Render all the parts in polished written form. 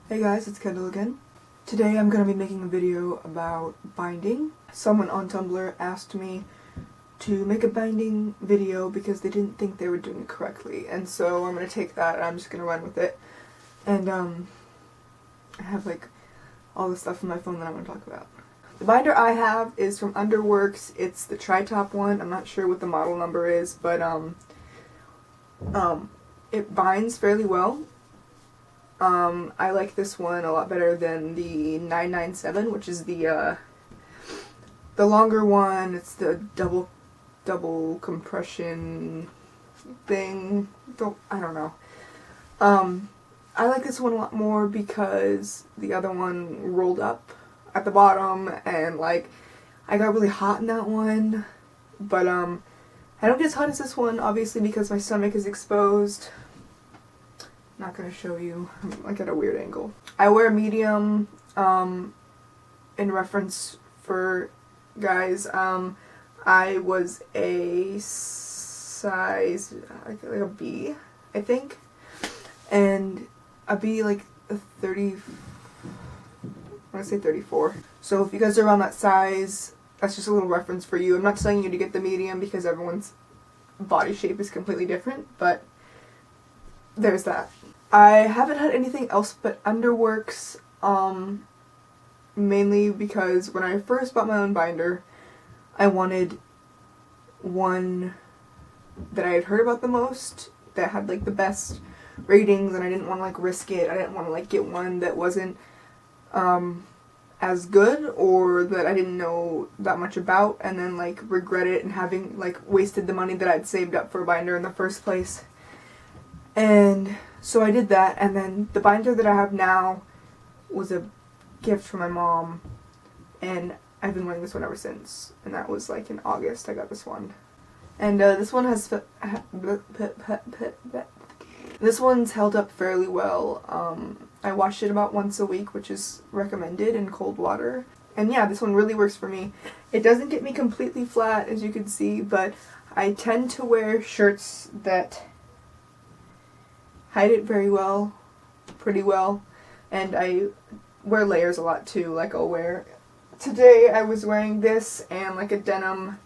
Hey guys, it's Kendall again. Today I'm going to be making a video about binding. Someone on Tumblr asked me to make a binding video because they didn't think they were doing it correctly, and so I'm going to take that and I'm just going to run with it. And I have like all the stuff on my phone that I'm going to talk about. The binder I have is from Underworks. It's the tri-top one. I'm not sure what the model number is, but it binds fairly well. I like this one a lot better than the 997, which is the longer one. It's the double compression thing. I don't know. I like this one a lot more because the other one rolled up at the bottom, and like I got really hot in that one. But I don't get as hot as this one, obviously, because my stomach is exposed. Not gonna show you. I'm like at a weird angle. I wear a medium in reference for guys. I was a size like a B, I think, and a B like a 30. I want to say 34. So if you guys are around that size, that's just a little reference for you. I'm not telling you to get the medium because everyone's body shape is completely different, but there's that. I haven't had anything else but Underworks, mainly because when I first bought my own binder, I wanted one that I had heard about the most, that had like the best ratings, and I didn't want to like risk it. I didn't want to like get one that wasn't as good, or that I didn't know that much about, and then like regret it and having like wasted the money that I'd saved up for a binder in the first place. And so I did that, and then the binder that I have now was a gift from my mom, and I've been wearing this one ever since, and that was like in August I got this one. And this one has this one's held up fairly well. I wash it about once a week, which is recommended, in cold water. And yeah, this one really works for me. It doesn't get me completely flat, as you can see, but I tend to wear shirts that hide it very well, pretty well, and I wear layers a lot too. Like today I was wearing this and like a denim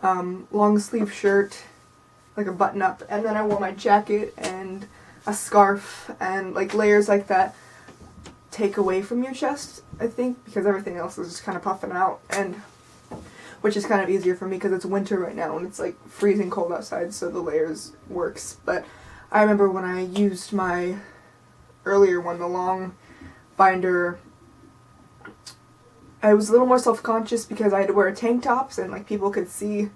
long sleeve shirt, like a button up, and then I wore my jacket and a scarf, and like layers like that take away from your chest, I think, because everything else is just kind of puffing out, and which is kind of easier for me because it's winter right now and it's like freezing cold outside, so the layers works. But I remember when I used my earlier one, the long binder, I was a little more self-conscious because I had to wear tank tops, and like people could see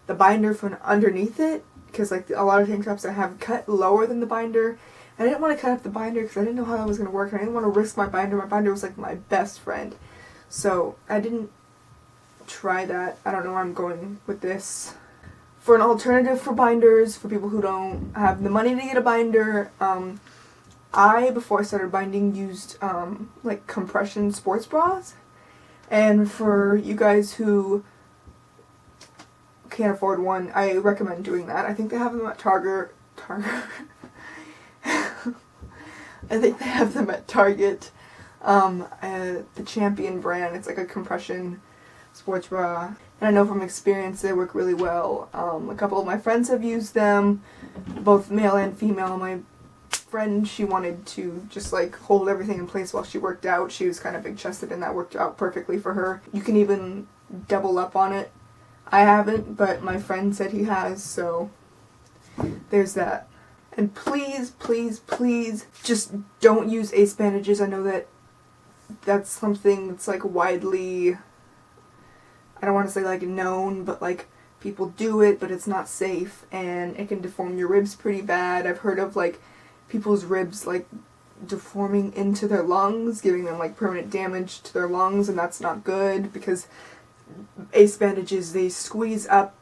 the binder from underneath it, because like a lot of tank tops I have cut lower than the binder, and I didn't want to cut up the binder because I didn't know how that was going to work, and I didn't want to risk my binder. My binder was like my best friend, so I didn't try that. I don't know where I'm going with this. For an alternative for binders, for people who don't have the money to get a binder, I, before I started binding, used like compression sports bras. And for you guys who can't afford one, I recommend doing that. I think they have them at Target. I think they have them at Target. The Champion brand. It's like a compression sports bra. And I know from experience they work really well. A couple of my friends have used them, both male and female. My friend, she wanted to just like hold everything in place while she worked out. She was kind of big-chested, and that worked out perfectly for her. You can even double up on it. I haven't, but my friend said he has, so there's that. And please, please, please, just don't use ace bandages. I know that that's something that's like widely, I don't want to say like known, but like people do it, but it's not safe, and it can deform your ribs pretty bad. I've heard of like people's ribs like deforming into their lungs, giving them like permanent damage to their lungs, and that's not good because ace bandages, they squeeze up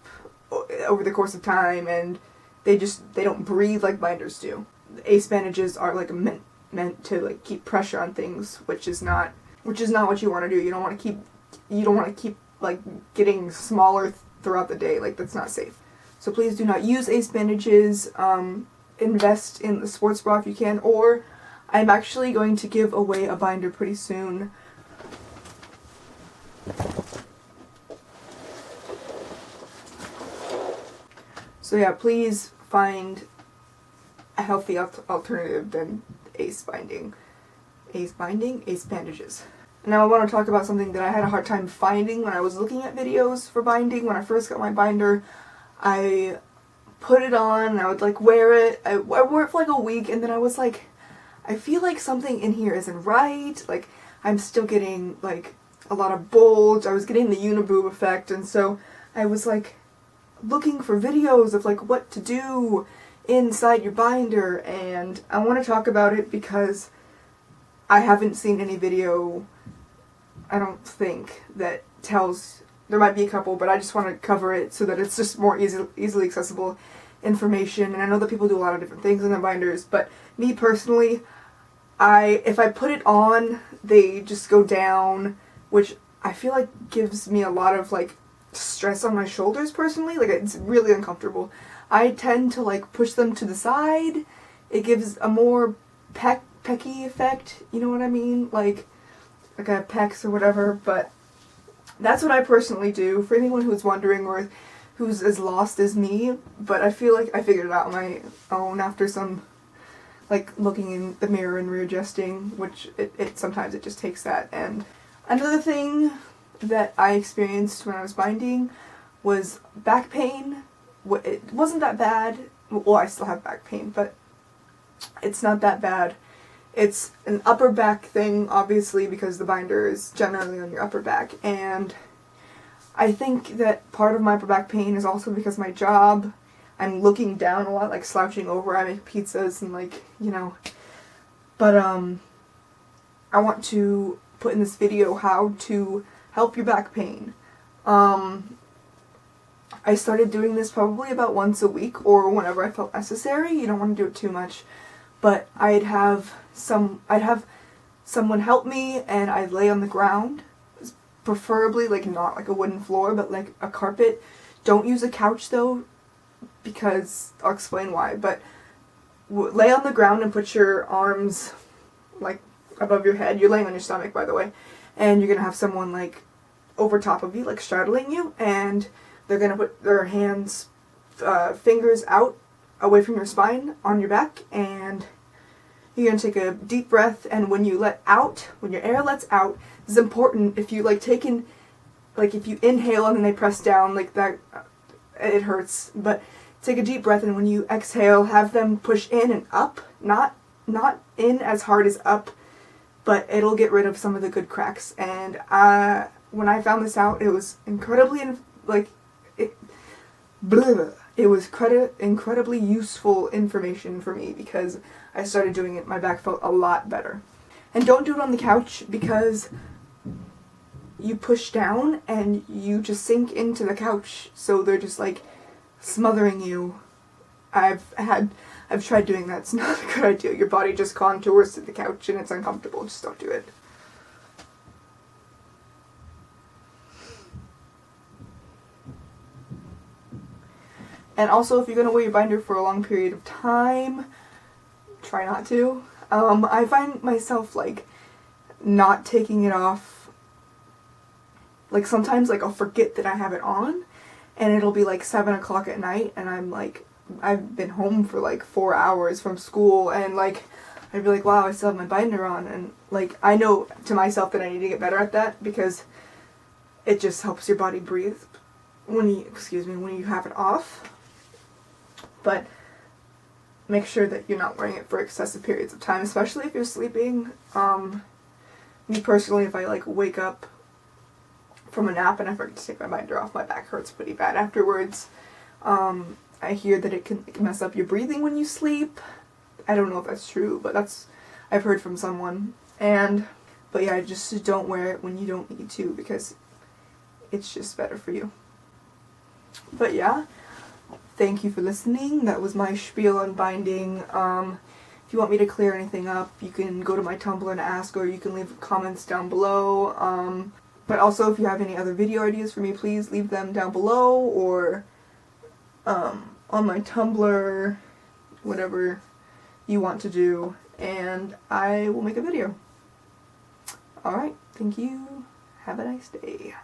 over the course of time, and they don't breathe like binders do. Ace bandages are like meant to like keep pressure on things, which is not what you want to do. You don't want to keep like getting smaller throughout the day. Like, that's not safe. So please do not use ace bandages. Invest in the sports bra if you can, or I'm actually going to give away a binder pretty soon. So yeah, please find a healthy alternative than ACE binding. ACE binding? ACE bandages. Now I want to talk about something that I had a hard time finding when I was looking at videos for binding. When I first got my binder, I put it on and I would like wear it. I wore it for like a week, and then I was like, I feel like something in here isn't right. Like, I'm still getting like a lot of bulge. I was getting the uniboob effect, and so I was like looking for videos of like what to do inside your binder, and I want to talk about it because I haven't seen any video, I don't think, that tells. There might be a couple, but I just want to cover it so that it's just more easily accessible information. And I know that people do a lot of different things in their binders, but me personally, if I put it on, they just go down, which I feel like gives me a lot of like stress on my shoulders personally. Like, it's really uncomfortable. I tend to like push them to the side. It gives a more pecky effect, you know what I mean? Like a pecs or whatever, but that's what I personally do. For anyone who's wondering or who's as lost as me, but I feel like I figured it out on my own after some like looking in the mirror and readjusting, which it sometimes it just takes that. And another thing that I experienced when I was binding was back pain. It wasn't that bad. Well, I still have back pain, but it's not that bad. It's an upper back thing, obviously, because the binder is generally on your upper back, and I think that part of my upper back pain is also because my job, I'm looking down a lot, like slouching over. I make pizzas and like, you know, but I want to put in this video how to help your back pain. I started doing this probably about once a week or whenever I felt necessary. You don't want to do it too much, but I'd have someone help me, and I'd lay on the ground, preferably like not like a wooden floor, but like a carpet. Don't use a couch though, because I'll explain why, but lay on the ground and put your arms like above your head. You're laying on your stomach, by the way, and you're gonna have someone like over top of you, like straddling you, and they're gonna put their hands, fingers out away from your spine on your back, and you're gonna take a deep breath. And when you let out, when your air lets out, this is important. If you like if you inhale and then they press down like that, it hurts. But take a deep breath, and when you exhale, have them push in and up, not in as hard as up, but it'll get rid of some of the good cracks. And when I found this out, it was incredibly incredibly useful information for me, because I started doing it, my back felt a lot better. And don't do it on the couch, because you push down and you just sink into the couch, so they're just like smothering you. I've tried doing that. It's not a good idea. Your body just contours to the couch and it's uncomfortable. Just don't do it. And also, if you're going to wear your binder for a long period of time, try not to. I find myself like not taking it off. Like sometimes like I'll forget that I have it on, and it'll be like 7 o'clock at night, and I'm like, I've been home for like 4 hours from school, and like I'd be like, wow, I still have my binder on, and like I know to myself that I need to get better at that, because it just helps your body breathe when you have it off. But make sure that you're not wearing it for excessive periods of time, especially if you're sleeping. Me personally, if I like wake up from a nap and I forget to take my binder off, my back hurts pretty bad afterwards. I hear that it can mess up your breathing when you sleep. I don't know if that's true, but I've heard from someone. But yeah, just don't wear it when you don't need to, because it's just better for you. But yeah, thank you for listening. That was my spiel on binding. If you want me to clear anything up, you can go to my Tumblr and ask, or you can leave comments down below. But also, if you have any other video ideas for me, please leave them down below, or on my Tumblr, whatever you want to do. and I will make a video. Alright, thank you. Have a nice day.